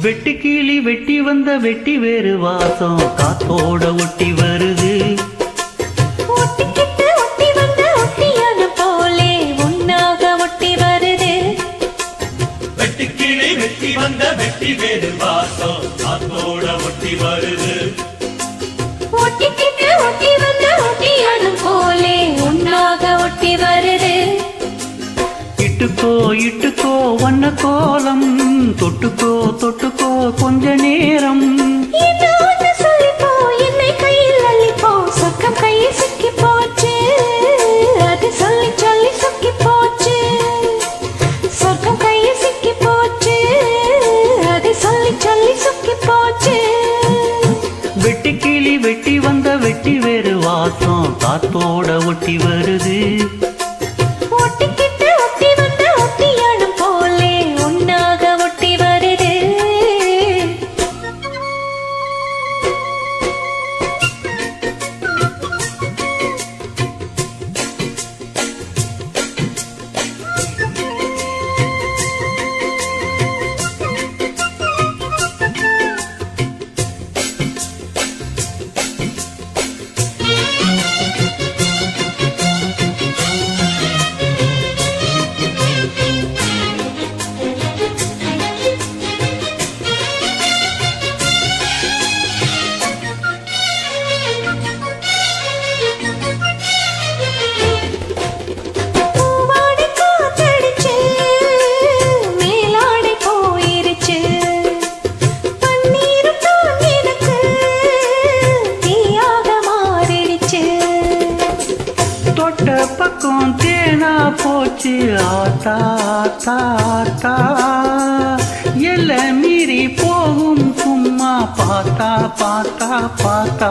வெட்டி கிளி வெட்டி வந்த வெட்டி வேறு வாசம் காத்தோட ஒட்டி வருது. ஒட்டிக்கிட்டு ஒட்டி வந்த ஒட்டியான போலே ஒன்னாக ஒட்டி வருது. வெட்டி கிளி வெட்டி வந்த வெட்டி வேறு வாசம் காத்தோட ஒட்டி வருது. ஒட்டிக்கிட்டு ஒட்டி வந்த ஒட்டியான போலே ஒன்னாக ஒட்டி வருது. இட்டுக்கோ இட்டுக்கோ வண்ண கோலம் தொட்டுக்கோ தொட்டுக்கோ கொஞ்ச நேரம். இன்னொன்னு சொல்லிப்போ என்னை கையில் அள்ளிப்போ சொர்க்கம் கையில் சிக்கி போச்சு. அது சொல்லி சொல்லி சொக்கி போச்சு. சொர்க்கம் கையில் சிக்கி போச்சு. அது சொல்லி சொல்லி சொக்கி போச்சு. வெட்டி கிளி வெட்டி வந்த வெட்டி வேறு வாசம் காத்தோட ஒட்டி வருது. ஒட்டிக்கிட்டு ஒட்டி வந்த ஒட்டியான போலே ஒன்னாக ஒட்டி வருது. பக்கம் தேனா போச்சு ஆத்தா ஆத்தா ஆத்தா. எல்ல மீறி போகும் சும்மா பார்த்தா பார்த்தா பார்த்தா.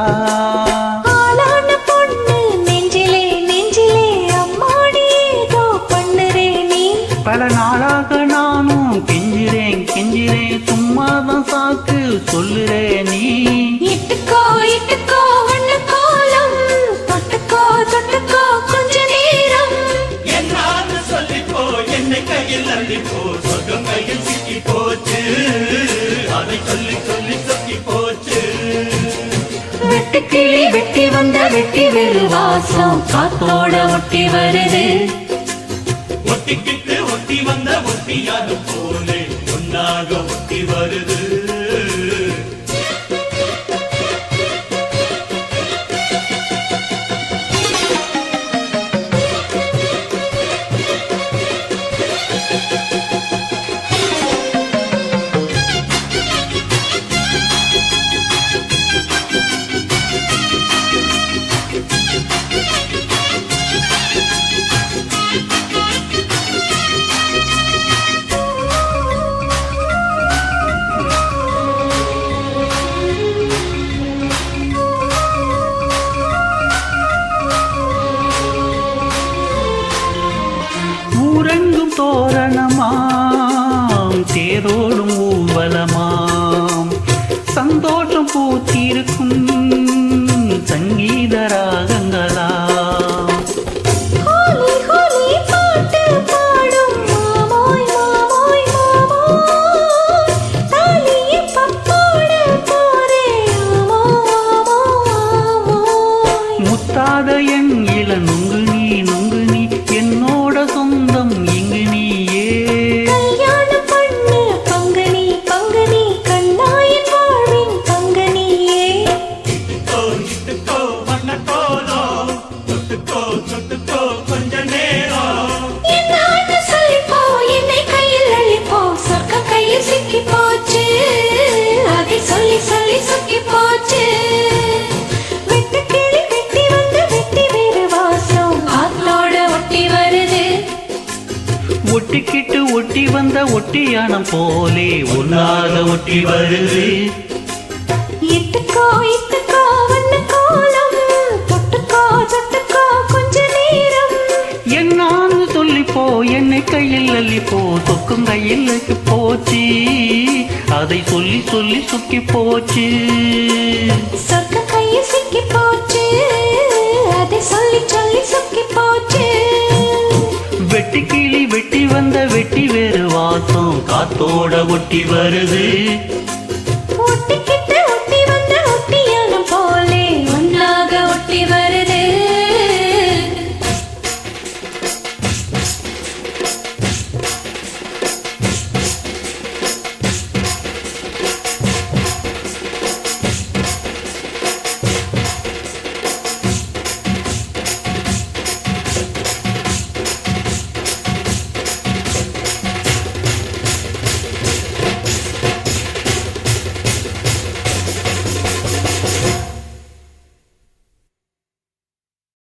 ஆளான பொண்ணு நெஞ்சிலே நெஞ்சிலே அம்மாடி ஏதோ பண்ணுறே நீ. பல நாளாக நானும் கெஞ்சிறேன் கெஞ்சிறேன் சும்மாதான் சாக்கு சொல்லுறே நீ. இட்டுக்கோ இட்டுக்கோ வண்ண கோலம் தொட்டுக்கோ தொட்டுக்கோ கொஞ்ச நேரம். என்னான்னு சொல்லிப்போ என்னை கையில் அள்ளிப்போ சொர்க்கம் கையில் சிக்கி போச்சு. அதை சொல்லி சொல்லி சொக்கி போச்சு. வெட்டி கிளி வெட்டி வந்த வெட்டி வேறு வாசம் காத்தோட ஒட்டி வருது. ஒட்டிக்கிட்டு ஒட்டி வந்த ஒட்டியான போலே ஒன்னாக ஒட்டி வருது. ஊரெங்கும் தோரணமாம் தேரோடும் ஊர்வலமாம் சந்தோஷம் பூத்திருக்கும் சங்கீத ராகங்களாம். ஹோலி ஹோலி பாட்டு பாடும் மாமோய் மாமோய் மாமோய். தாலியை பப்போட போரே மாமோய். முத்தாத என் இள நுங்கு நீ என்னோட சொந்தம் இங்கு நீயே. கல்யாணம் பண்ணு பங்கனி பங்கனி கண்ணாயின் வாழ்வின் பங்கனியே. இட்டுக்கோ இட்டுக்கோ வண்ண கோலம் தொட்டுக்கோ தொட்டுக்கோ கொஞ்ச நேரம். என்னான்னு சொல்லிப்போ என்னை கையில் அள்ளிப்போ சொர்க்கம் கையில் சிக்கி போச்சு. அதை சொல்லி சொல்லி சொக்கி போச்சு. வெட்டு கிளி வெட்டி வந்து வெட்டி வேறு வாசம் காத்தோட ஒட்டி வருது. ஒட்டிக்கிட்டு ஒட்டி வந்த ஒட்டியானம் போலே ஒன்னாக ஒட்டி வருது. இட்டுக்கோ இட்டுக்கோ வண்ண கோலம் தொட்டுக்கோ தொட்டுக்கோ கொஞ்ச நேரம். என்னான்னு சொல்லிப்போ என்னை கையில் அள்ளிப்போ சொக்கும் கையில் போச்சு. அதை சொல்லி சொல்லி சுக்கி போச்சு. சொர்க்கம் கையில் சிக்கி போச்சு. அதை சொல்லி சொல்லி சொக்கி போச்சு. வெட்டி கிளி வெட்டி வந்த வெட்டி வேறு வாசம் காத்தோட ஒட்டி வருது. சுத்தி வர